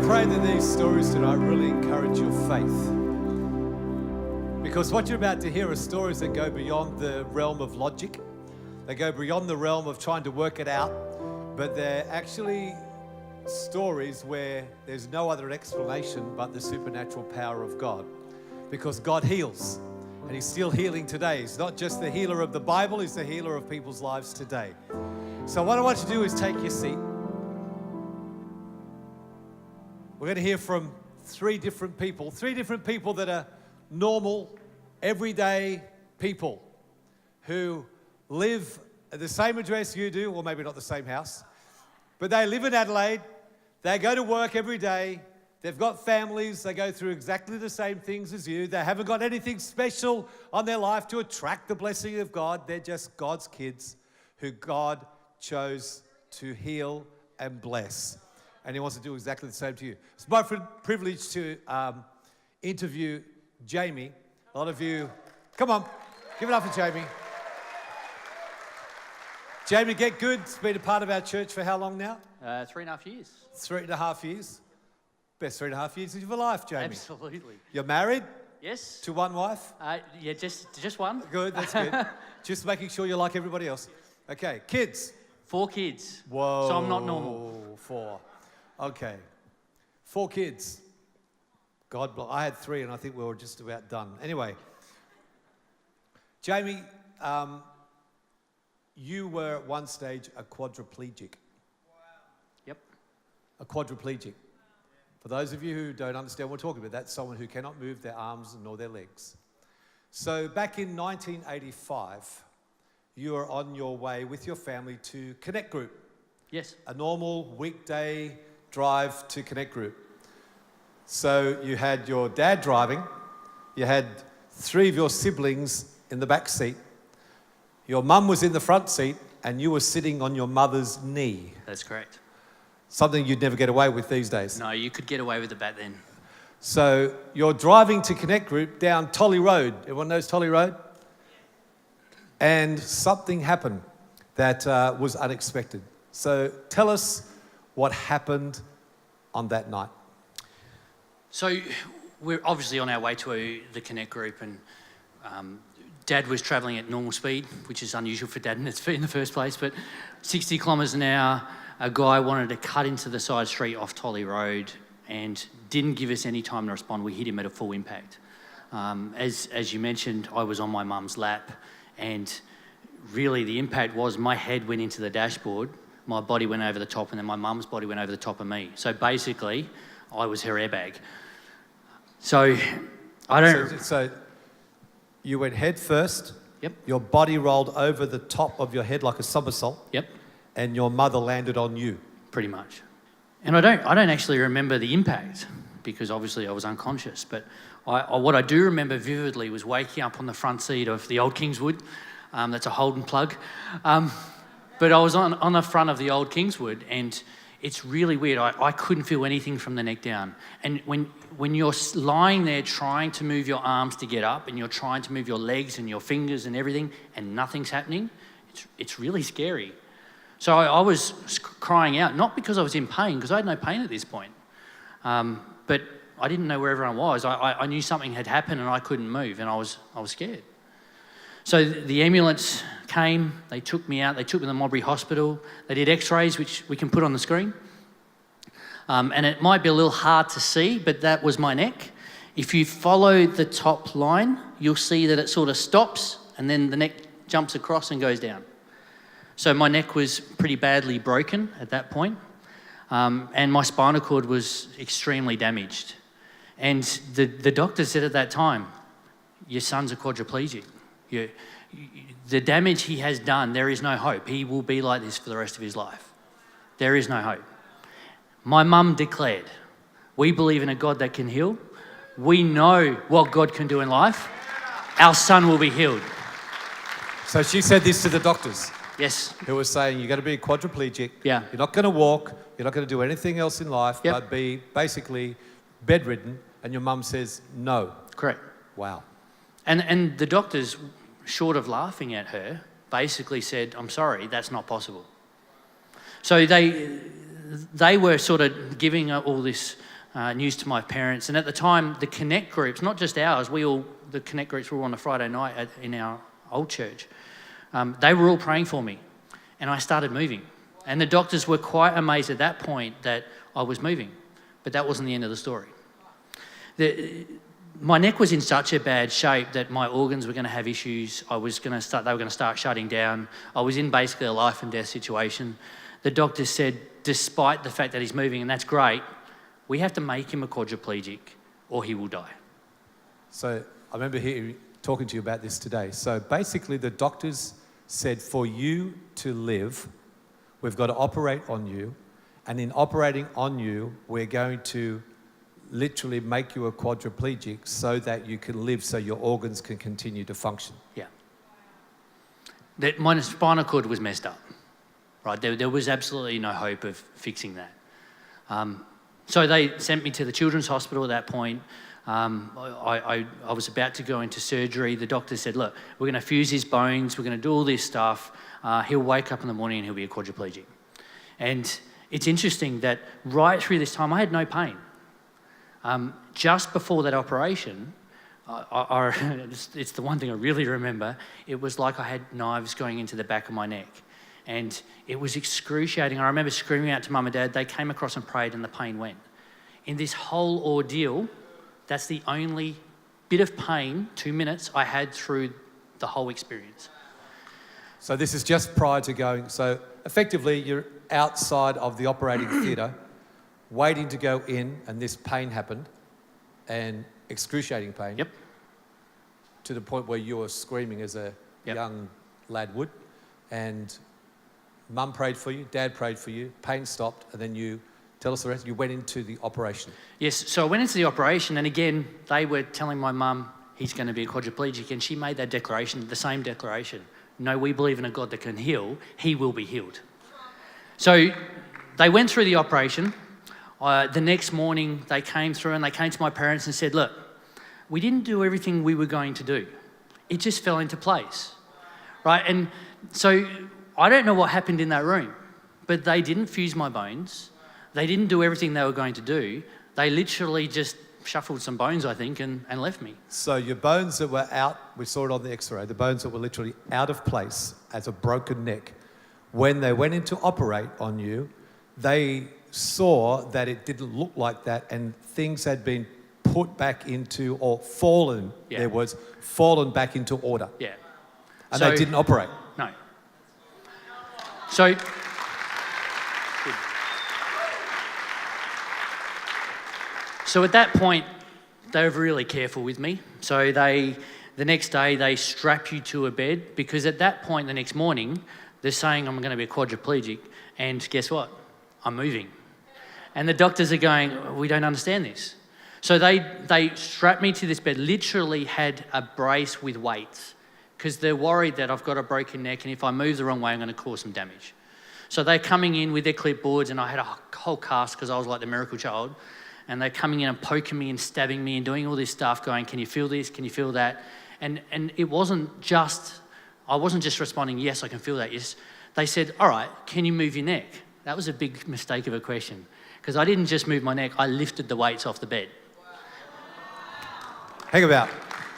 pray that these stories tonight really encourage your faith. Because what you're about to hear are stories that go beyond the realm of logic. They go beyond the realm of trying to work it out. But they're actually stories where there's no other explanation but the supernatural power of God. Because God heals. And He's still healing today. He's not just the healer of the Bible, He's the healer of people's lives today. So what I want you to do is take your seat. We're going to hear from three different people that are normal, everyday people who live at the same address you do, or maybe not the same house, but they live in Adelaide. They go to work every day. They've got families. They go through exactly the same things as you. They haven't got anything special on their life to attract the blessing of God. They're just God's kids who God chose to heal and bless. And He wants to do exactly the same to you. It's my privilege to interview Jamie. A lot of you, come on, give it up for Jamie. Jamie, get good. It's been a part of our church for how long now? 3.5 years. 3.5 years. Best 3.5 years of your life, Jamie. Absolutely. You're married? Yes. To one wife? Yeah, just one. Good, that's good. Just making sure you're like everybody else. Okay, kids. 4 kids. Whoa. So I'm not normal. 4. Okay. 4 kids. God bless. I had 3 and I think we were just about done. Anyway, Jamie, you were at one stage a quadriplegic. Yep. A quadriplegic. For those of you who don't understand what we're talking about, that's someone who cannot move their arms nor their legs. So back in 1985, you were on your way with your family to Connect Group. Yes. A normal weekday drive to Connect Group. So you had your dad driving, you had 3 of your siblings in the back seat, your mum was in the front seat, and you were sitting on your mother's knee. That's correct. Something you'd never get away with these days. No, you could get away with it back then. So you're driving to Connect Group down Tolly Road. Everyone knows Tolly Road? And something happened that was unexpected. So tell us what happened on that night. So we're obviously on our way to the Connect Group, and Dad was travelling at normal speed, which is unusual for Dad in the first place, but 60 kilometres an hour. A guy wanted to cut into the side street off Tolly Road and didn't give us any time to respond. We hit him at a full impact. As you mentioned, I was on my mum's lap, and really the impact was my head went into the dashboard, my body went over the top, and then my mum's body went over the top of me. So basically, I was her airbag. So I don't... So you went head first. Yep. Your body rolled over the top of your head like a somersault. Yep. And your mother landed on you. Pretty much. And I don't actually remember the impact because obviously I was unconscious. But what I do remember vividly was waking up on the front seat of the old Kingswood. That's a Holden plug. But I was on the front of the old Kingswood, and it's really weird. I couldn't feel anything from the neck down. And when you're lying there trying to move your arms to get up, and you're trying to move your legs and your fingers and everything, and nothing's happening, it's really scary. So I was crying out, not because I was in pain, because I had no pain at this point, but I didn't know where everyone was. I knew something had happened and I couldn't move, and I was scared. So the ambulance came, they took me out, they took me to the Modbury Hospital, they did x-rays, which we can put on the screen. And it might be a little hard to see, but that was my neck. If you follow the top line, you'll see that it sort of stops, and then the neck jumps across and goes down. So my neck was pretty badly broken at that point, and my spinal cord was extremely damaged. And the doctor said at that time, your son's a quadriplegic. The damage he has done, there is no hope. He will be like this for the rest of his life. There is no hope. My mum declared, we believe in a God that can heal. We know what God can do in life. Our son will be healed. So she said this to the doctors. Yes. Who were saying, you're going to be a quadriplegic. Yeah. You're not going to walk. You're not going to do anything else in life, Yep. but be basically bedridden. And your mum says, no. Correct. Wow. And the doctors, short of laughing at her, basically said, I'm sorry, that's not possible. So they were sort of giving her all this news to my parents. And at the time, the Connect groups, not just ours, the Connect groups were on a Friday night in our old church. They were all praying for me, and I started moving. And the doctors were quite amazed at that point that I was moving, but that wasn't the end of the story. My neck was in such a bad shape that my organs were going to have issues. They were going to start shutting down. I was in basically a life and death situation. The doctors said, despite the fact that he's moving, and that's great, we have to make him a quadriplegic or he will die. So I remember talking to you about this today. So basically the doctors said for you to live, we've got to operate on you. And in operating on you, we're going to literally make you a quadriplegic so that you can live, so your organs can continue to function. Yeah. My spinal cord was messed up, right? There was absolutely no hope of fixing that. So they sent me to the Children's Hospital at that point. I was about to go into surgery. The doctor said, look, we're going to fuse his bones. We're going to do all this stuff. He'll wake up in the morning and he'll be a quadriplegic. And it's interesting that right through this time, I had no pain. Just before that operation, it's the one thing I really remember, it was like I had knives going into the back of my neck. And it was excruciating. I remember screaming out to Mum and Dad. They came across and prayed and the pain went. In this whole ordeal, that's the only bit of pain, 2 minutes, I had through the whole experience. So this is just prior to going. So effectively, you're outside of the operating theatre, waiting to go in, and this pain happened, and excruciating pain. Yep. To the point where you were screaming as a young lad would. And Mum prayed for you, Dad prayed for you, pain stopped, and then you, tell us the rest, you went into the operation. Yes, so I went into the operation, and again, they were telling my mum he's going to be a quadriplegic, and she made that declaration, the same declaration. No, we believe in a God that can heal, he will be healed. So they went through the operation. The next morning, they came through and they came to my parents and said, look, we didn't do everything we were going to do. It just fell into place, right? And so I don't know what happened in that room, but they didn't fuse my bones. They didn't do everything they were going to do. They literally just shuffled some bones, I think, and left me. So your bones that were out, we saw it on the x-ray, the bones that were literally out of place as a broken neck, when they went in to operate on you, they saw that it didn't look like that and things had been put back into, or fallen, there was, fallen back into order. Yeah. And they didn't operate. No. So, so at that point, they were really careful with me. So the next day, they strap you to a bed, because at that point, the next morning, they're saying I'm going to be a quadriplegic, and guess what? I'm moving. And the doctors are going, we don't understand this. So they strapped me to this bed, literally had a brace with weights, because they're worried that I've got a broken neck, and if I move the wrong way, I'm going to cause some damage. So they're coming in with their clipboards, and I had a whole cast because I was like the miracle child, and they're coming in and poking me and stabbing me and doing all this stuff, going, can you feel this? Can you feel that? And it wasn't just, I wasn't just responding, yes, I can feel that, yes. They said, all right, can you move your neck? That was a big mistake of a question, because I didn't just move my neck, I lifted the weights off the bed. Hang about.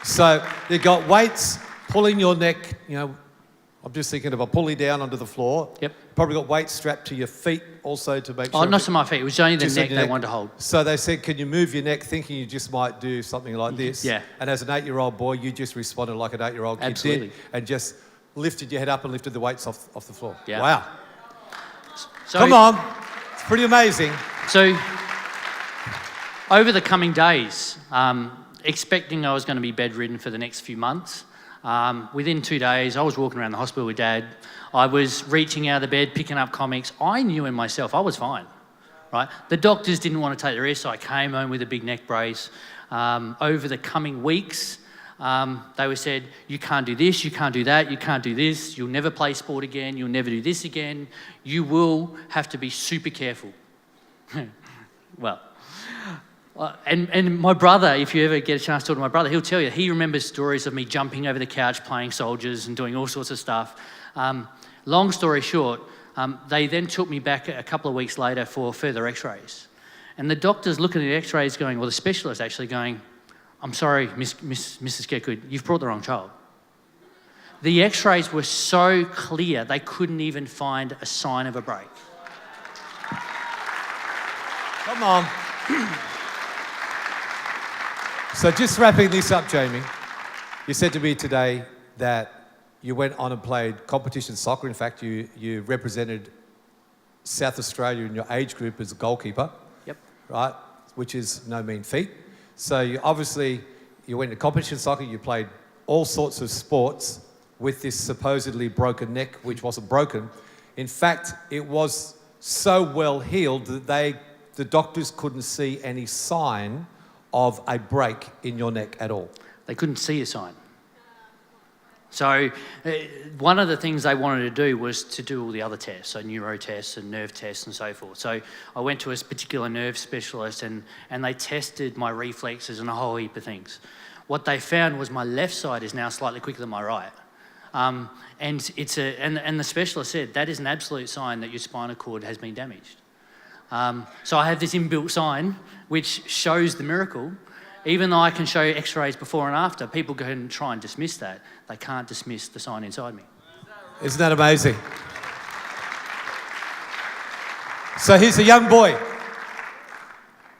So you've got weights pulling your neck, you know, I'm just thinking of a pulley down onto the floor. Yep. Probably got weights strapped to your feet also to make sure. Oh, not to my feet, it was only the neck they wanted to hold. So they said, can you move your neck, thinking you just might do something like this? Yeah. And as an 8-year-old boy, you just responded like an 8-year-old kid Absolutely. did, and just lifted your head up and lifted the weights off the floor. Yeah. Wow. So, Come on. It's pretty amazing. So, over the coming days, expecting I was going to be bedridden for the next few months, within 2 days, I was walking around the hospital with Dad. I was reaching out of the bed, picking up comics. I knew in myself I was fine, right? The doctors didn't want to take the risk, so I came home with a big neck brace. Over the coming weeks, they were said, you can't do this, you can't do that, you can't do this, you'll never play sport again, you'll never do this again, you will have to be super careful. Well, and my brother, if you ever get a chance to talk to my brother, he'll tell you, he remembers stories of me jumping over the couch, playing soldiers and doing all sorts of stuff. Long story short, they then took me back a couple of weeks later for further x-rays. And the doctor's looking at the x-rays going, well, the specialist actually going, I'm sorry, Mrs. Getgood, you've brought the wrong child. The x-rays were so clear, they couldn't even find a sign of a break. Come on. So just wrapping this up, Jamie, you said to me today that you went on and played competition soccer. In fact, you represented South Australia in your age group as a goalkeeper. Yep. Right? Which is no mean feat. So you went to competition soccer, you played all sorts of sports with this supposedly broken neck, which wasn't broken. In fact, it was so well healed that the doctors couldn't see any sign of a break in your neck at all. They couldn't see a sign. So one of the things they wanted to do was to do all the other tests, so neuro tests and nerve tests and so forth. So I went to a particular nerve specialist and they tested my reflexes and a whole heap of things. What they found was my left side is now slightly quicker than my right. And the specialist said that is an absolute sign that your spinal cord has been damaged. So I have this inbuilt sign which shows the miracle. Even though I can show x-rays before and after, people go and try and dismiss that. They can't dismiss the sign inside me. Isn't that amazing? So here's a young boy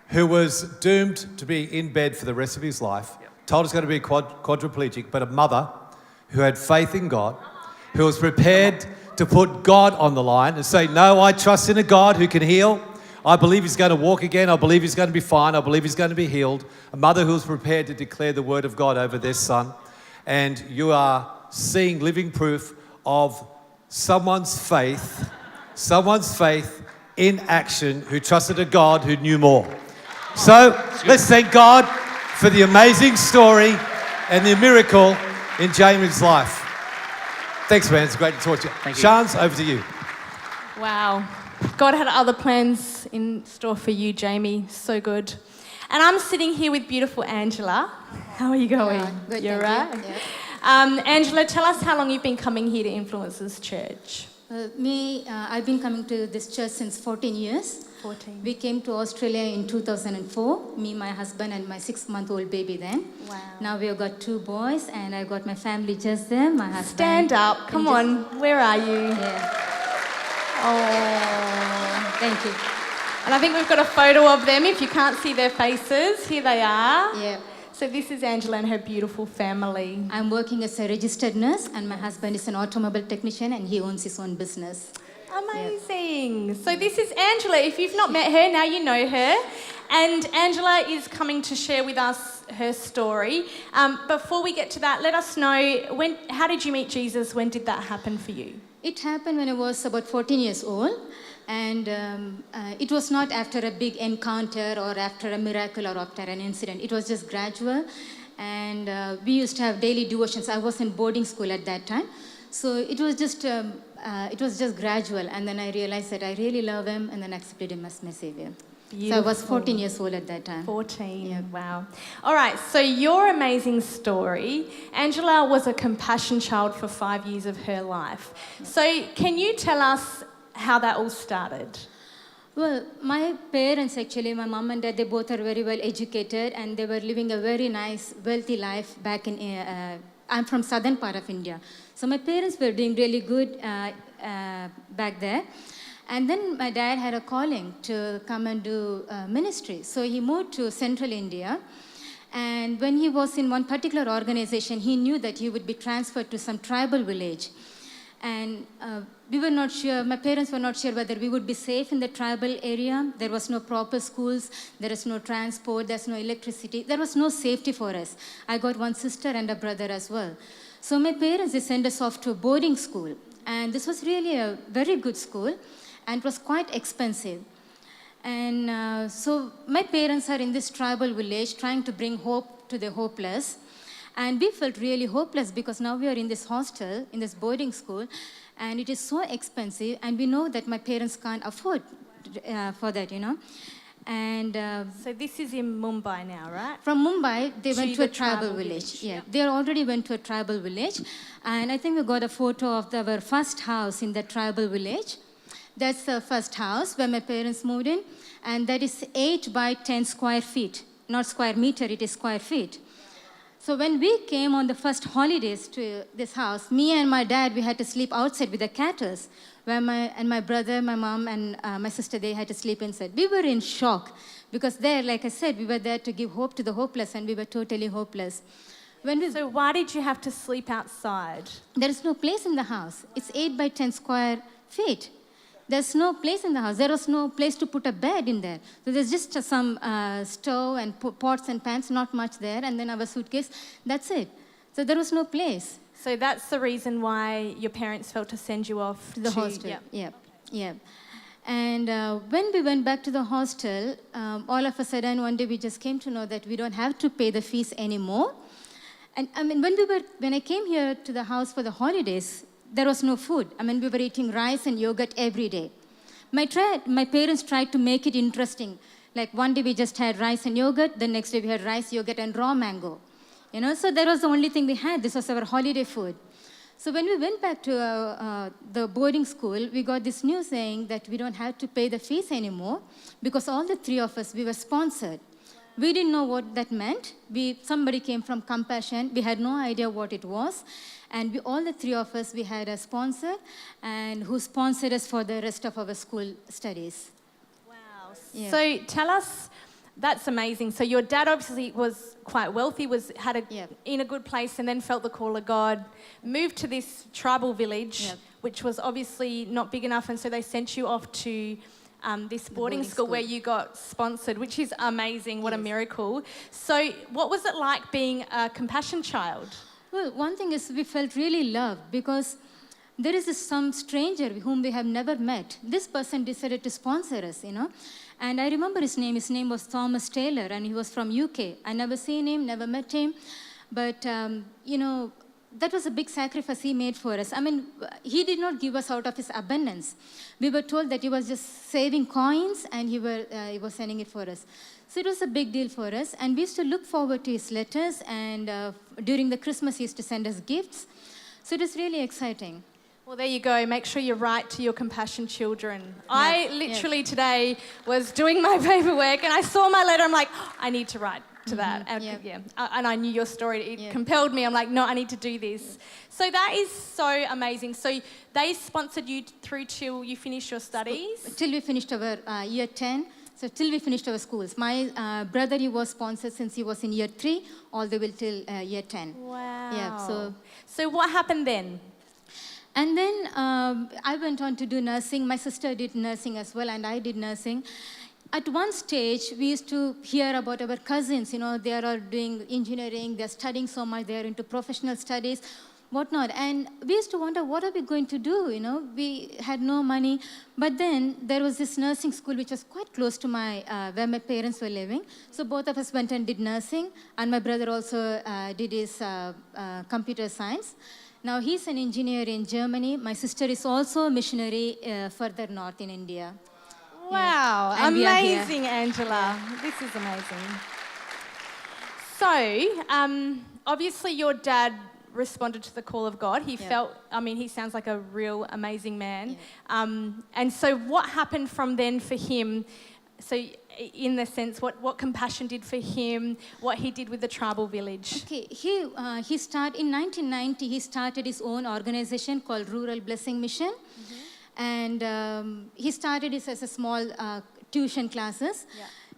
who was doomed to be in bed for the rest of his life, told he's going to be quadriplegic, but a mother who had faith in God, who was prepared to put God on the line and say, no, I trust in a God who can heal. I believe he's going to walk again. I believe he's going to be fine. I believe he's going to be healed. A mother who was prepared to declare the word of God over their son. And you are seeing living proof of someone's faith in action who trusted a God who knew more. So let's thank God for the amazing story and the miracle in Jamie's life. Thanks, man. It's great to talk to you. Thank you. Shans, over to you. Wow. God had other plans in store for you, Jamie. So good. And I'm sitting here with beautiful Angela. How are you going? Good, You're thank right. you. Yeah. Angela, tell us how long you've been coming here to Influencers Church. I've been coming to this church since 14 years. 14. We came to Australia in 2004, me, my husband, and my 6-month-old baby then. Wow. Now we've got 2 boys, and I've got my family just there, my husband. Stand up. Come on. Where are you? Yeah. Oh. Thank you. And I think we've got a photo of them. If you can't see their faces, here they are. Yeah. So this is Angela and her beautiful family. I'm working as a registered nurse, and my husband is an automobile technician, and he owns his own business. Amazing. So this is Angela. If you've not met her, now you know her. And Angela is coming to share with us her story. Before we get to that, let us know, how did you meet Jesus? When did that happen for you? It happened when I was about 14 years old. And it was not after a big encounter or after a miracle or after an incident. It was just gradual. And we used to have daily devotions. I was in boarding school at that time. So it was just gradual. And then I realized that I really love him and then accepted him as my savior. Beautiful. So I was 14 years old at that time. 14, Yeah. wow. All right, so your amazing story. Angela was a compassion child for 5 years of her life. So can you tell us how that all started? Well, my parents actually, my mom and dad, they both are very well educated and they were living a very nice, wealthy life back in, I'm from southern part of India. So my parents were doing really good back there. And then my dad had a calling to come and do ministry. So he moved to central India. And when he was in one particular organization, he knew that he would be transferred to some tribal village. And we were not sure, my parents were not sure whether we would be safe in the tribal area. There was no proper schools, there is no transport, there's no electricity. There was no safety for us. I got one sister and a brother as well. So my parents, they sent us off to a boarding school. And this was really a very good school. And it was quite expensive. And so my parents are in this tribal village trying to bring hope to the hopeless. And we felt really hopeless because now we are in this hostel, in this boarding school, and it is so expensive, and we know that my parents can't afford for that, you know. And So this is in Mumbai now, right? from Mumbai, they went to the a tribal tribal village. village, Yeah, yep. they already went to a tribal village. And I think we got a photo of our first house in the tribal village. That's the first house where my parents moved in, and that is 8 by 10 square feet. Not square meter, it is square feet. So when we came on the first holidays to this house, me and my dad, we had to sleep outside with the catters, where my brother, my mom, and my sister, they had to sleep inside. We were in shock because there, like I said, we were there to give hope to the hopeless, and we were totally hopeless. So why did you have to sleep outside? There is no place in the house. It's 8 by 10 square feet. There's no place in the house. There was no place to put a bed in there. So there's just some stove and pots and pans, not much there, and then our suitcase. That's it. So there was no place. So that's the reason why your parents felt to send you off To the hostel. Yeah. Yep. Yep. And when we went back to the hostel, all of a sudden, one day we just came to know that we don't have to pay the fees anymore. And I mean, when I came here to the house for the holidays, there was no food. I mean, we were eating rice and yogurt every day. My parents tried to make it interesting. Like one day we just had rice and yogurt, the next day we had rice, yogurt, and raw mango. You know, so that was the only thing we had. This was our holiday food. So when we went back to the boarding school, we got this news saying that we don't have to pay the fees anymore because all the three of us, we were sponsored. We didn't know what that meant. Somebody came from Compassion. We had no idea what it was. And all the three of us, we had a sponsor and who sponsored us for the rest of our school studies. Wow. Yeah. So tell us, that's amazing. So your dad obviously was quite wealthy, Yeah. in a good place, and then felt the call of God, moved to this tribal village, Yeah. which was obviously not big enough, and so they sent you off to this boarding school where you got sponsored, which is amazing. What a Yes. miracle. So what was it like being a Compassion child? Well, one thing is we felt really loved because there is some stranger whom we have never met. This person decided to sponsor us, you know. And I remember his name. His name was Thomas Taylor, and he was from UK. I never seen him, never met him. But, you know, that was a big sacrifice he made for us. I mean, he did not give us out of his abundance. We were told that he was just saving coins, and he was sending it for us. So it was a big deal for us, and we used to look forward to his letters, and during the Christmas, he used to send us gifts. So it was really exciting. Well, there you go. Make sure you write to your Compassion children. I literally today was doing my paperwork and I saw my letter. I'm like, oh, I need to write to that. And, and I knew your story. It compelled me. I'm like, no, I need to do this. So that is so amazing. So they sponsored you through till you finished your studies? Till we finished our year 10. So till we finished our schools. My brother, he was sponsored since he was in year 3, all the way till year 10. Wow. Yeah, so what happened then? And then I went on to do nursing. My sister did nursing as well, and I did nursing. At one stage, we used to hear about our cousins. You know, they are all doing engineering. They're studying so much. They're into professional studies, whatnot. And we used to wonder, what are we going to do? You know, we had no money. But then there was this nursing school which was quite close to where my parents were living. So both of us went and did nursing, and my brother also did his computer science. Now he's an engineer in Germany. My sister is also a missionary further north in India. Wow, And we are here. amazing, Angela. This is amazing. So, obviously your dad responded to the call of God. He felt, I mean, he sounds like a real amazing man. And so what happened from then for him? So in the sense, what Compassion did for him, what he did with the tribal village. Okay, he started, in 1990, he started his own organization called Rural Blessing Mission. And he started this as a small tuition classes.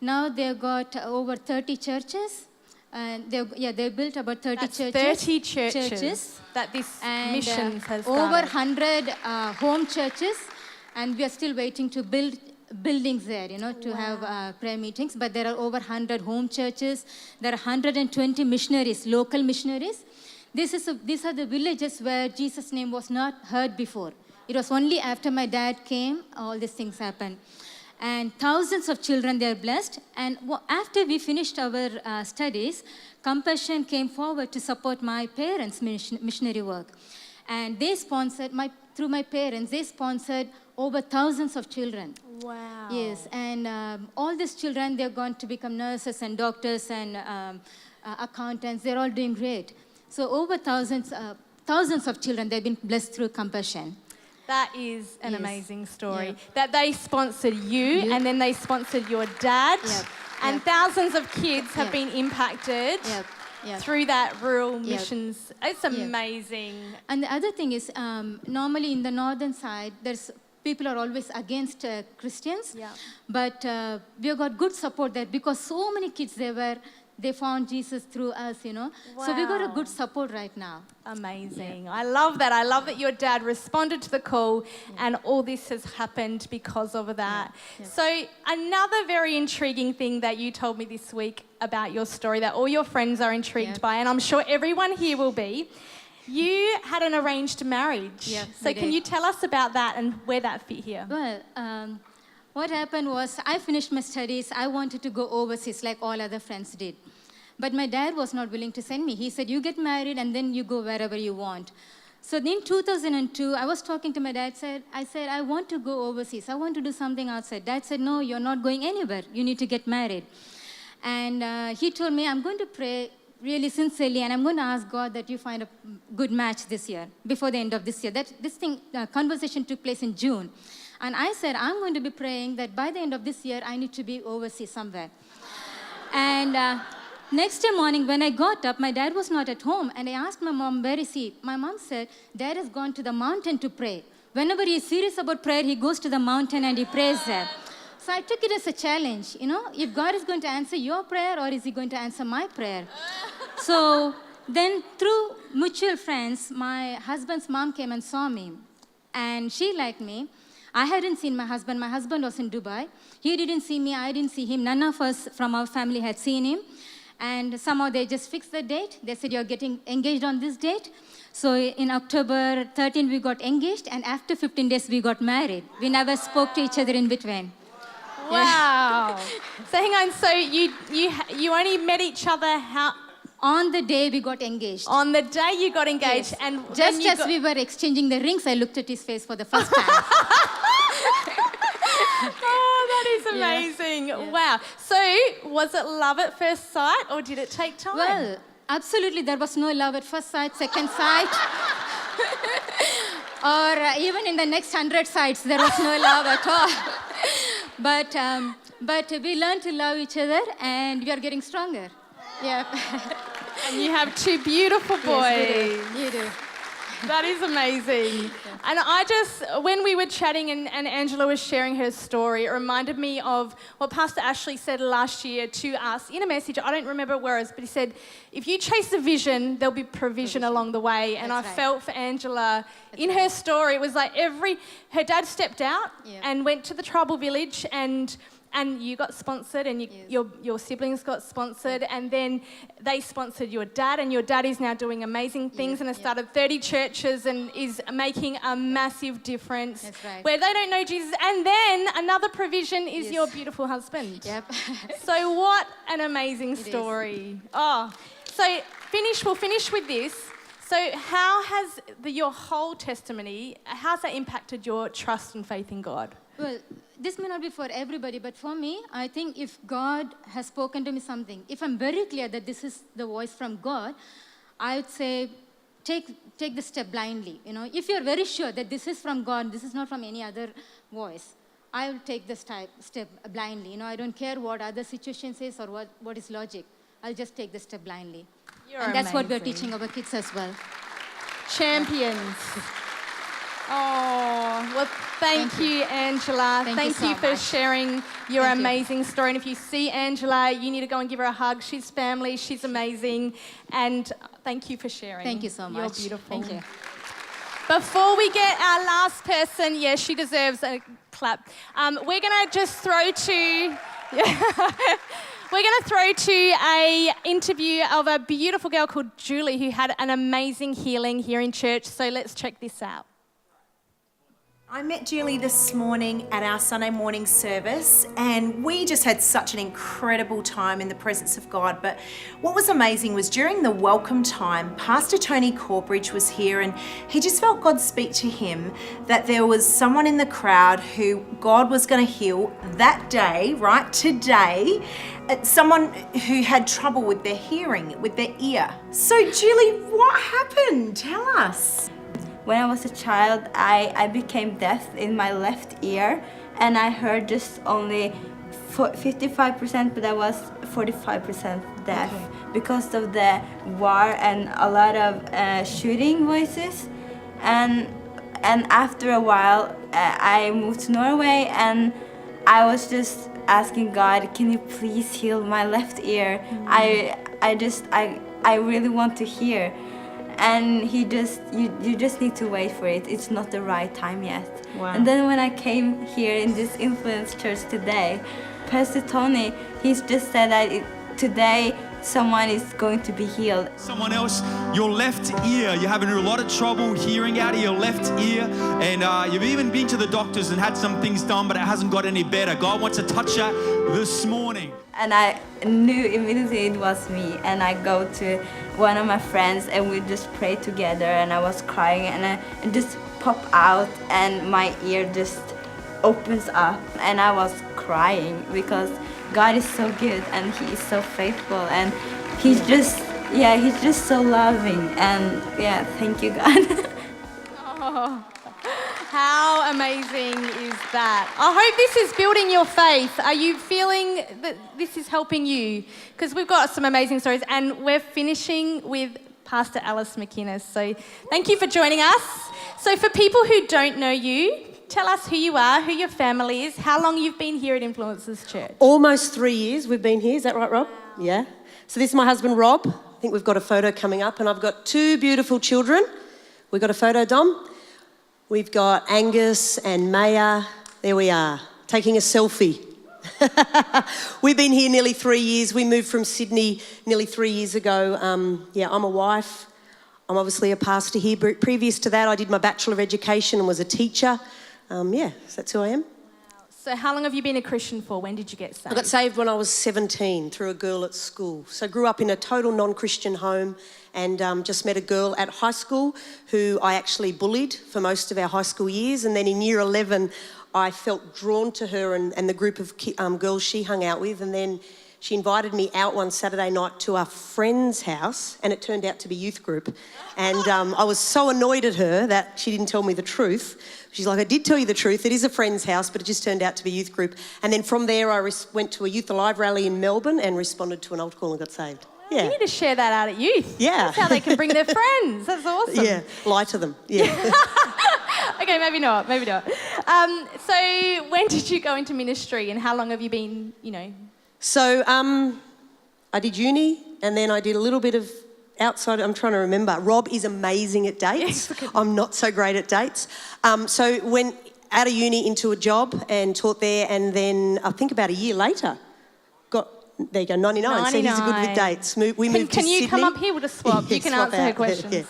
Now they've got over 30 churches. And they built about 30 That's churches. 30 churches that this mission has over started. 100 home churches. And we are still waiting to build buildings there, you know, to have prayer meetings. But there are over 100 home churches. There are 120 missionaries, local missionaries. These are the villages where Jesus' name was not heard before. It was only after my dad came, all these things happened. And thousands of children, they are blessed. And after we finished our studies, Compassion came forward to support my parents' missionary work. And they sponsored, through my parents, they sponsored over thousands of children. Wow. Yes, and all these children, they're going to become nurses and doctors and accountants. They're all doing great. So over thousands of children, they've been blessed through Compassion. That is an Yes. amazing story. Yep. That they sponsored you Yep. and then they sponsored your dad. Yep. And Yep. thousands of kids have Yep. been impacted Yep. Yep. through that rural Yep. missions. It's amazing. And the other thing is, normally in the northern side, there's people are always against Christians. Yeah. But we have got good support there because so many kids they found Jesus through us, you know. So we got a Wow. good support right now. Amazing. I love that. I love that your dad responded to the call and all this has happened because of that. Yeah. So, another very intriguing thing that you told me this week about your story that all your friends are intrigued Yeah. by, and I'm sure everyone here will be. You had an arranged marriage. Yeah, So, we can did. you tell us about that and where that fit here? Well, what happened was I finished my studies. I wanted to go overseas like all other friends did. But my dad was not willing to send me. He said, you get married and then you go wherever you want. So in 2002, I was talking to my dad. I said, I want to go overseas. I want to do something outside. Dad said, no, you're not going anywhere. You need to get married. And he told me, I'm going to pray really sincerely, and I'm going to ask God that you find a good match this year, before the end of this year. This conversation took place in June. And I said, I'm going to be praying that by the end of this year, I need to be overseas somewhere. And next day morning, when I got up, my dad was not at home. And I asked my mom, where is he? My mom said, Dad has gone to the mountain to pray. Whenever he is serious about prayer, he goes to the mountain and he prays there. So I took it as a challenge, you know, if God is going to answer your prayer or is he going to answer my prayer? So then through mutual friends, my husband's mom came and saw me. And she liked me. I hadn't seen my husband. My husband was in Dubai. He didn't see me. I didn't see him. None of us from our family had seen him. And somehow they just fixed the date. They said, you're getting engaged on this date. So in October 13, we got engaged. And after 15 days, we got married. We never spoke to each other in between. Wow. So hang on. So you only met each other how? On the day we got engaged. On the day you got engaged, Yes. and Just then as we were exchanging the rings, I looked at his face for the first time. Oh, that is Yeah. amazing! Yeah. Wow. So was it love at first sight, or did it take time? Well, absolutely, there was no love at first sight, second sight, or even in the next 100 sights, there was no love at all. But we learned to love each other, and we are getting stronger. Yeah. And you have two beautiful boys. Yes, you do. That is amazing. And when we were chatting and Angela was sharing her story, it reminded me of what Pastor Ashley said last year to us in a message. I don't remember where it was, but he said, if you chase the vision, there'll be provision along the way. And That's I right. felt for Angela, in her story, it was like her dad stepped out Yeah. and went to the tribal village and you got sponsored and your siblings got sponsored and then they sponsored your dad and your dad is now doing amazing things and has started 30 churches and is making a massive difference That's right. where they don't know Jesus. And then another provision is Yes. your beautiful husband. Yep. So what an amazing is. story. Oh, so we'll finish with this. So how has your whole testimony, how's that impacted your trust and faith in God? Well, this may not be for everybody, but for me, I think if God has spoken to me something, if I'm very clear that this is the voice from God, I would say take the step blindly. You know, if you're very sure that this is from God, this is not from any other voice, I will take the step blindly. You know, I don't care what other situation says or what is logic. I'll just take the step blindly. You're And that's what we're amazing. teaching our kids as well. Champions. Oh, well, thank you, Angela. Thank you so for much. sharing your Thank you. amazing story. And if you see Angela, you need to go and give her a hug. She's family. She's amazing. And thank you for sharing. Thank you so much. You're beautiful. Thank you. Before we get our last person, yes, she deserves a clap. We're going to just throw to... We're going to throw to a interview of a beautiful girl called Julie who had an amazing healing here in church. So let's check this out. I met Julie this morning at our Sunday morning service and we just had such an incredible time in the presence of God. But what was amazing was during the welcome time, Pastor Tony Corbridge was here and he just felt God speak to him that there was someone in the crowd who God was going to heal that day, right, today, someone who had trouble with their hearing, with their ear. So Julie, what happened? Tell us. when I was a child, I became deaf in my left ear, and I heard just only 55%, but I was 45% deaf because of the war and a lot of shooting voices. And after a while, I moved to Norway, and I was just asking God, can you please heal my left ear? I really want to hear. And you just need to wait for it. It's not the right time yet. Wow. And then when I came here in this Influence Church today, Pastor Tony, he's just said that today someone is going to be healed. Someone else, your left ear, you're having a lot of trouble hearing out of your left ear, and you've even been to the doctors and had some things done, but it hasn't got any better. God wants to touch that this morning. And I knew immediately it was me, and I go to one of my friends and we just pray together, and I was crying, and I just pop out and my ear just opens up, and I was crying because God is so good and He is so faithful, and He's just so loving, and thank you, God. Oh, how amazing is that? I hope this is building your faith. Are you feeling that this is helping you? Because we've got some amazing stories, and we're finishing with Pastor Alice McInnes. So thank you for joining us. So for people who don't know you, tell us who you are, who your family is, how long you've been here at Influencers Church. Almost 3 years we've been here. Is that right, Rob? Yeah. So this is my husband, Rob. I think we've got a photo coming up, and I've got 2 beautiful children. We've got a photo, Dom. We've got Angus and Maya. There we are, taking a selfie. We've been here nearly 3 years. We moved from Sydney nearly 3 years ago. I'm a wife. I'm obviously a pastor here. But previous to that, I did my Bachelor of Education and was a teacher. So that's who I am. So how long have you been a Christian for? When did you get saved? I got saved when I was 17 through a girl at school. So I grew up in a total non-Christian home, and just met a girl at high school who I actually bullied for most of our high school years. And then in year 11, I felt drawn to her and the group of girls she hung out with. And then she invited me out one Saturday night to a friend's house, and it turned out to be youth group. And I was so annoyed at her that she didn't tell me the truth. She's like, I did tell you the truth. It is a friend's house, but it just turned out to be youth group. And then from there, I went to a Youth Alive rally in Melbourne and responded to an altar call and got saved. Yeah. You need to share that out at youth. Yeah. That's how they can bring their friends. That's awesome. Yeah, lie to them. Yeah. Okay, maybe not. So when did you go into ministry, and how long have you been, So I did uni, and then I did a little bit of outside. I'm trying to remember. Rob is amazing at dates. I'm not so great at dates. So went out of uni into a job and taught there, and then I think about a year later, there you go, 99. So he's good with dates. We moved to Sydney. Can you come up here? We'll just swap. You can answer her questions. Yeah.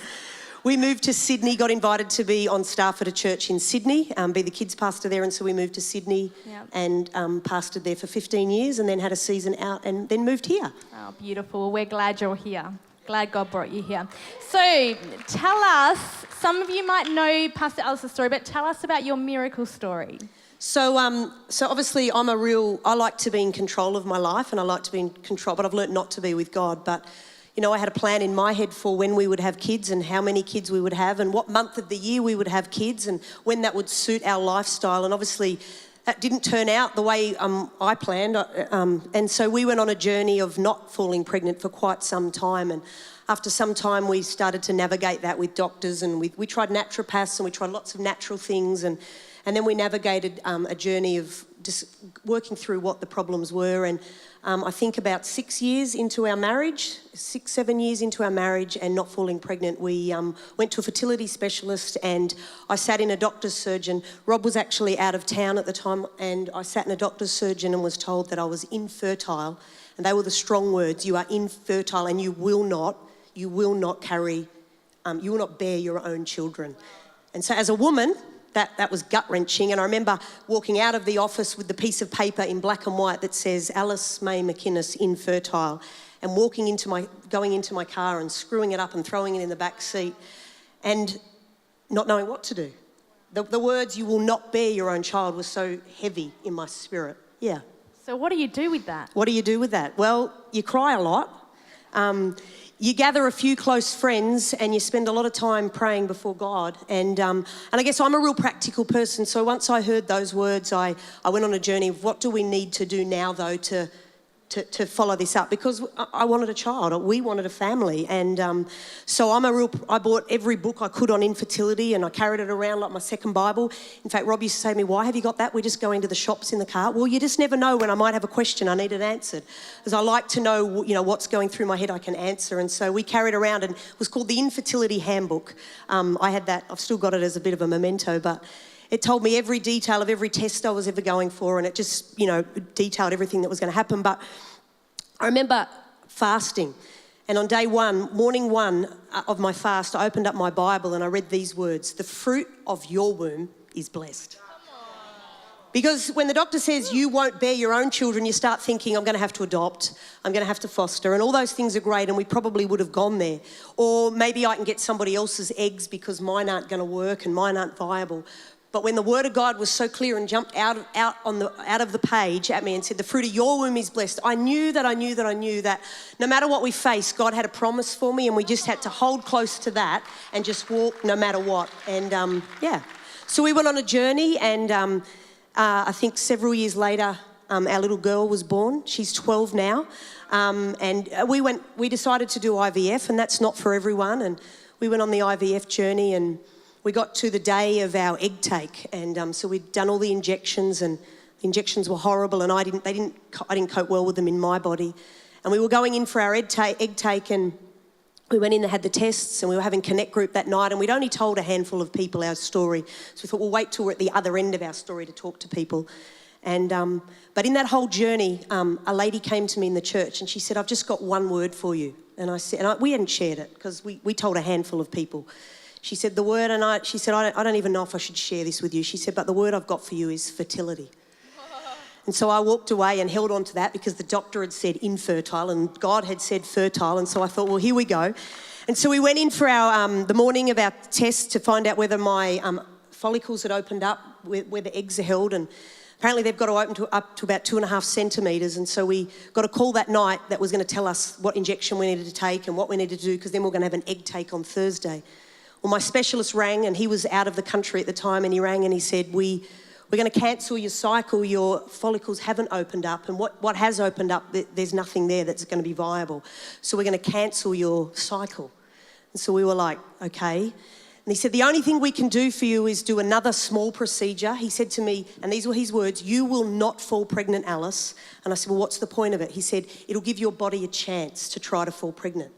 We moved to Sydney, got invited to be on staff at a church in Sydney, be the kids pastor there, and so we moved to Sydney and pastored there for 15 years, and then had a season out and then moved here. Oh, beautiful. We're glad you're here. Glad God brought you here. So tell us, some of you might know Pastor Alice's story, but tell us about your miracle story. So obviously I like to be in control of my life, and I like to be in control, but I've learnt not to be with God. But, I had a plan in my head for when we would have kids and how many kids we would have and what month of the year we would have kids and when that would suit our lifestyle. And obviously that didn't turn out the way I planned. And so we went on a journey of not falling pregnant for quite some time. And after some time, we started to navigate that with doctors, and we tried naturopaths, and we tried lots of natural things. And then we navigated a journey of just working through what the problems were. And I think about 6 years into our marriage, 7 years into our marriage and not falling pregnant, we went to a fertility specialist, and I sat in a doctor's surgeon. Rob was actually out of town at the time, and I sat in a doctor's surgeon and was told that I was infertile. And they were the strong words: you are infertile and you will not carry, you will not bear your own children. And so as a woman, that was gut-wrenching. And I remember walking out of the office with the piece of paper in black and white that says Alice May McInnes, infertile, and going into my car and screwing it up and throwing it in the back seat and not knowing what to do. The words, you will not bear your own child, was so heavy in my spirit. Yeah. So what do you do with that? What do you do with that? Well, you cry a lot. you gather a few close friends and you spend a lot of time praying before God. And I guess I'm a real practical person. So once I heard those words, I went on a journey of what do we need to do now, though, to follow this up, because I wanted a child. We wanted a family. And so I bought every book I could on infertility and I carried it around like my second Bible. In fact, Rob used to say to me, why have you got that? We're just going to the shops in the car. Well, you just never know when I might have a question I need it answered. Because I like to know, what's going through my head I can answer. And so we carried around, and it was called the Infertility Handbook. I had that. I've still got it as a bit of a memento, but it told me every detail of every test I was ever going for, and it just, detailed everything that was going to happen. But I remember fasting, and on day one, morning one of my fast, I opened up my Bible and I read these words: the fruit of your womb is blessed. Because when the doctor says you won't bear your own children, you start thinking, I'm going to have to adopt, I'm going to have to foster, and all those things are great, and we probably would have gone there. Or maybe I can get somebody else's eggs because mine aren't going to work and mine aren't viable. But when the word of God was so clear and jumped out of the page at me and said, the fruit of your womb is blessed, I knew that no matter what we face, God had a promise for me, and we just had to hold close to that and just walk no matter what. And so we went on a journey, and I think several years later, our little girl was born. She's 12 now. And we decided to do IVF, and that's not for everyone. And we went on the IVF journey, and we got to the day of our egg take, and so we'd done all the injections, and the injections were horrible, and I didn't cope well with them in my body. And we were going in for our egg take, and we went in and had the tests, and we were having Connect group that night, and we'd only told a handful of people our story. So we thought, we'll wait till we're at the other end of our story to talk to people. And but in that whole journey, a lady came to me in the church, and she said, I've just got one word for you. And I said, we hadn't shared it because we told a handful of people. She said, the word, and she said, I don't even know if I should share this with you. She said, but the word I've got for you is fertility. And so I walked away and held on to that because the doctor had said infertile and God had said fertile. And so I thought, well, here we go. And so we went in for our the morning of our test to find out whether my follicles had opened up, where the eggs are held. And apparently they've got to open up to about 2.5 centimetres. And so we got a call that night that was going to tell us what injection we needed to take and what we needed to do, because then we're going to have an egg take on Thursday. Well, my specialist rang, and he was out of the country at the time, and he rang and he said, we're going to cancel your cycle. Your follicles haven't opened up, and what has opened up, there's nothing there that's going to be viable. So we're going to cancel your cycle. And so we were like, okay. And he said, the only thing we can do for you is do another small procedure. He said to me, and these were his words, you will not fall pregnant, Alice. And I said, well, what's the point of it? He said, it'll give your body a chance to try to fall pregnant.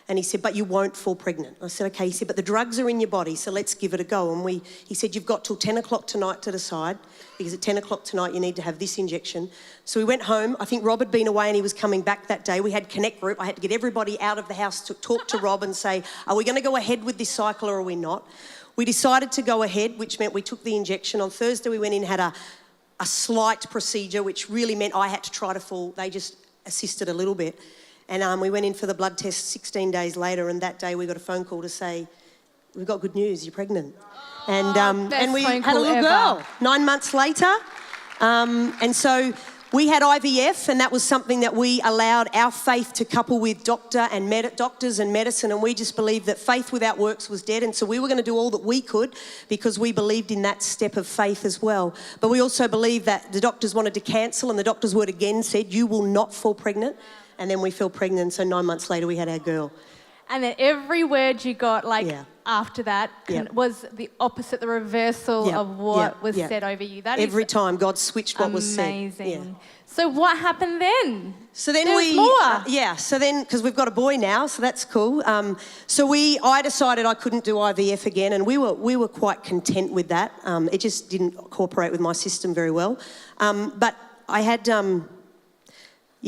And he said, but you won't fall pregnant. I said, okay. He said, but the drugs are in your body, so let's give it a go. And he said, you've got till 10 o'clock tonight to decide, because at 10 o'clock tonight you need to have this injection. So we went home. I think Rob had been away and he was coming back that day. We had Connect group. I had to get everybody out of the house to talk to Rob and say, are we going to go ahead with this cycle or are we not? We decided to go ahead, which meant we took the injection. On Thursday we went in and had a slight procedure, which really meant I had to try to fall. They just assisted a little bit. And we went in for the blood test 16 days later, and that day we got a phone call to say, we've got good news, you're pregnant. And we had a little girl 9 months later. And so we had IVF, and that was something that we allowed our faith to couple with doctors and medicine, and we just believed that faith without works was dead. And so we were going to do all that we could because we believed in that step of faith as well. But we also believed that the doctors wanted to cancel, and the doctor's word again said, you will not fall pregnant. And then we fell pregnant, so 9 months later we had our girl. And then every word you got, after that, was the opposite, the reversal of what was said over you. That every time God switched what was said. Amazing. Yeah. So what happened then? So then There's more. So then, because we've got a boy now, so that's cool. I decided I couldn't do IVF again, and we were quite content with that. It just didn't cooperate with my system very well. But I had...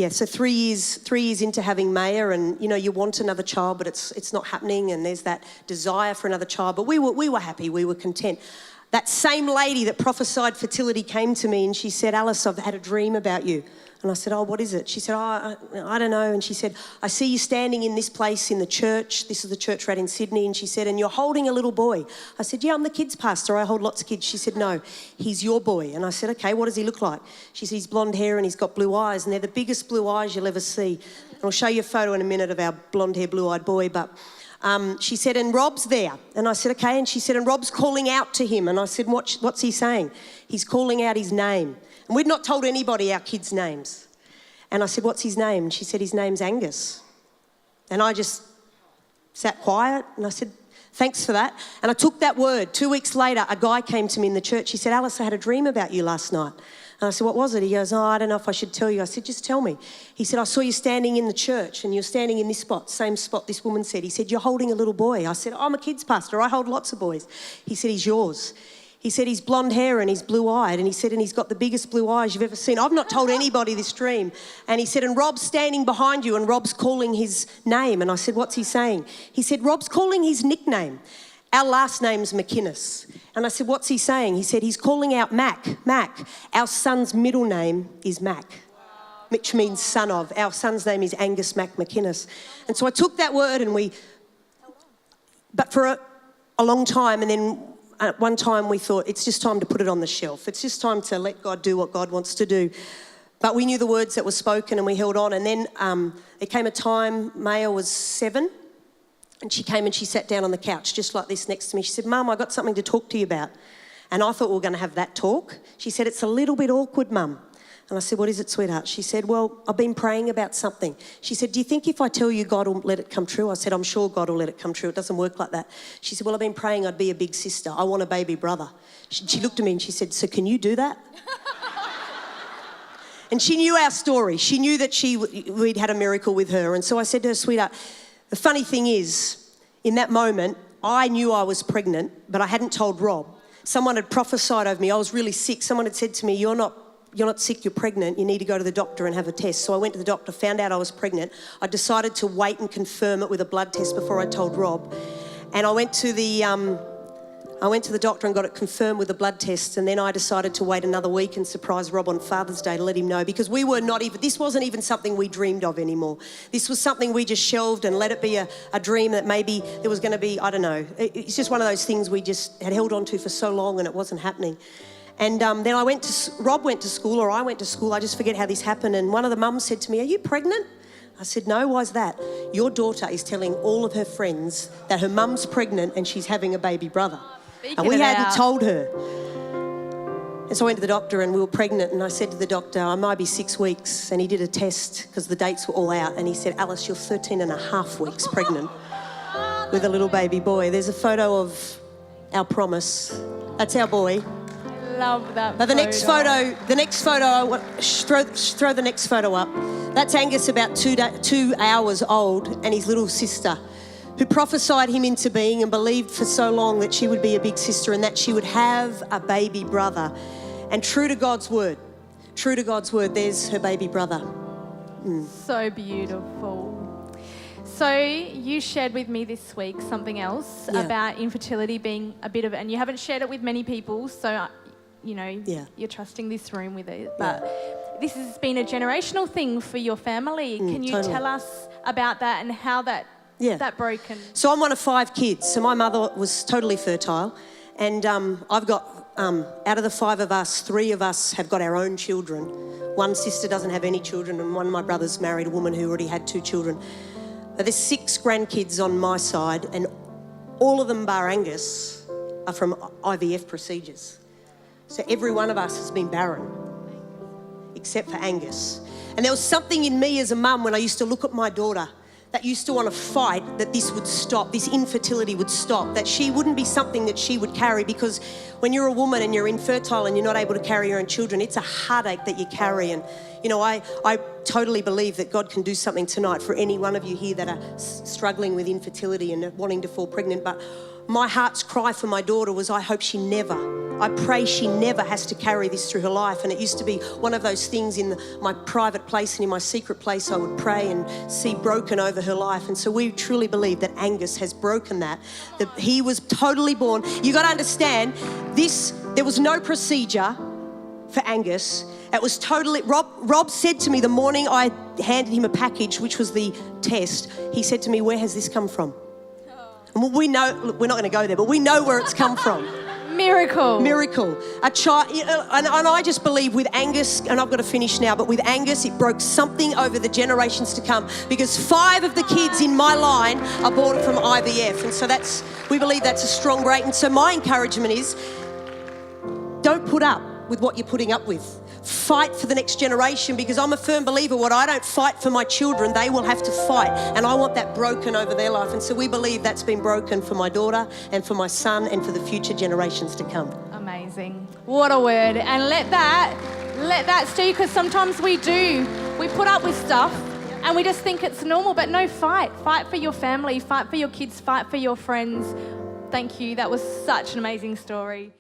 so 3 years into having Maya, and you want another child, but it's not happening, and there's that desire for another child. But we were happy, we were content. That same lady that prophesied fertility came to me, and she said, Alice, I've had a dream about you. And And I said, oh, what is it? She said, oh, I don't know. And she said, I see you standing in this place in the church. This is the church right in Sydney. And she said, and you're holding a little boy. I said, yeah, I'm the kids pastor. I hold lots of kids. She said, no, he's your boy. And I said, okay, what does he look like? She said, he's blonde hair and he's got blue eyes. And they're the biggest blue eyes you'll ever see. And I'll show you a photo in a minute of our blonde hair, blue-eyed boy. But she said, and Rob's there. And I said, okay. And she said, and Rob's calling out to him. And I said, what's he saying? He's calling out his name. And we'd not told anybody our kids' names. And I said, what's his name? And she said, his name's Angus. And I just sat quiet and I said, thanks for that. And I took that word. 2 weeks later, a guy came to me in the church. He said, Alice, I had a dream about you last night. And I said, what was it? He goes, oh, I don't know if I should tell you. I said, just tell me. He said, I saw you standing in the church and you're standing in this spot, same spot this woman said. He said, you're holding a little boy. I said, I'm a kids pastor. I hold lots of boys. He said, he's yours. He said, he's blonde hair and he's blue-eyed. And he said, and he's got the biggest blue eyes you've ever seen. I've not told anybody this dream. And he said, and Rob's standing behind you and Rob's calling his name. And I said, what's he saying? He said, Rob's calling his nickname. Our last name's McInnes. And I said, what's he saying? He said, he's calling out Mac. Mac. Our son's middle name is Mac, which means son of. Our son's name is Angus Mac McInnes. And so I took that word and but for a long time, and then at one time we thought, it's just time to put it on the shelf. It's just time to let God do what God wants to do. But we knew the words that were spoken and we held on. And then there came a time, Maya was 7, and she came and she sat down on the couch just like this next to me. She said, Mum, I got something to talk to you about. And I thought we were going to have that talk. She said, it's a little bit awkward, Mum. And I said, what is it, sweetheart? She said, well, I've been praying about something. She said, do you think if I tell you God will let it come true? I said, I'm sure God will let it come true. It doesn't work like that. She said, well, I've been praying I'd be a big sister. I want a baby brother. She looked at me and she said, so can you do that? And she knew our story. She knew that we'd had a miracle with her. And so I said to her, sweetheart, the funny thing is, in that moment, I knew I was pregnant, but I hadn't told Rob. Someone had prophesied over me. I was really sick. Someone had said to me, you're not sick, you're pregnant, you need to go to the doctor and have a test. So I went to the doctor, found out I was pregnant. I decided to wait and confirm it with a blood test before I told Rob. And I went to the doctor and got it confirmed with a blood test, and then I decided to wait another week and surprise Rob on Father's Day to let him know, because this wasn't even something we dreamed of anymore. This was something we just shelved and let it be a dream that maybe there was going to be, I don't know. It's just one of those things we just had held on to for so long and it wasn't happening. And then Rob went to school, or I went to school, I just forget how this happened, and one of the mums said to me, are you pregnant? I said, no, why's that? Your daughter is telling all of her friends that her mum's pregnant and she's having a baby brother. And we hadn't told her. And so I went to the doctor and we were pregnant, and I said to the doctor, I might be 6 weeks, and he did a test because the dates were all out, and he said, Alice, you're 13 and a half weeks pregnant with a little baby boy. There's a photo of our promise. That's our boy. Love that. Now the next photo, throw the next photo up. That's Angus, about 2 hours old, and his little sister, who prophesied him into being and believed for so long that she would be a big sister and that she would have a baby brother. And true to God's word, there's her baby brother. So beautiful. So you shared with me this week something else about infertility being a bit of, and you haven't shared it with many people, so you're trusting this room with it. But this has been a generational thing for your family. Can you tell us about that and how that broken? So I'm one of 5 kids. So my mother was totally fertile, and I've got, out of the 5 of us, 3 of us have got our own children. One sister doesn't have any children, and one of my brothers married a woman who already had 2 children. But there's 6 grandkids on my side, and all of them bar Angus are from IVF procedures. So every one of us has been barren, except for Angus. And there was something in me as a mum when I used to look at my daughter that used to want to fight that this would stop, this infertility would stop, that she wouldn't be something that she would carry, because when you're a woman and you're infertile and you're not able to carry your own children, it's a heartache that you carry. And, I totally believe that God can do something tonight for any one of you here that are struggling with infertility and wanting to fall pregnant. But my heart's cry for my daughter was, I pray she never has to carry this through her life. And it used to be one of those things in my private place and in my secret place I would pray and see broken over her life. And so we truly believe that Angus has broken that he was totally born. You got to understand this, there was no procedure for Angus. It was totally, Rob said to me the morning I handed him a package, which was the test, he said to me, where has this come from? And we know, look, we're not going to go there, but we know where it's come from. Miracle. Miracle. A child, and I just believe with Angus, and I've got to finish now, but with Angus, it broke something over the generations to come, because 5 of the kids in my line are born from IVF, and so we believe that's a strong break. And so my encouragement is, don't put up with what you're putting up with. Fight for the next generation, because I'm a firm believer, what I don't fight for my children, they will have to fight. And I want that broken over their life. And so we believe that's been broken for my daughter and for my son and for the future generations to come. Amazing. What a word. And let that stew, because sometimes we put up with stuff and we just think it's normal, but no, fight for your family, fight for your kids, fight for your friends. Thank you. That was such an amazing story.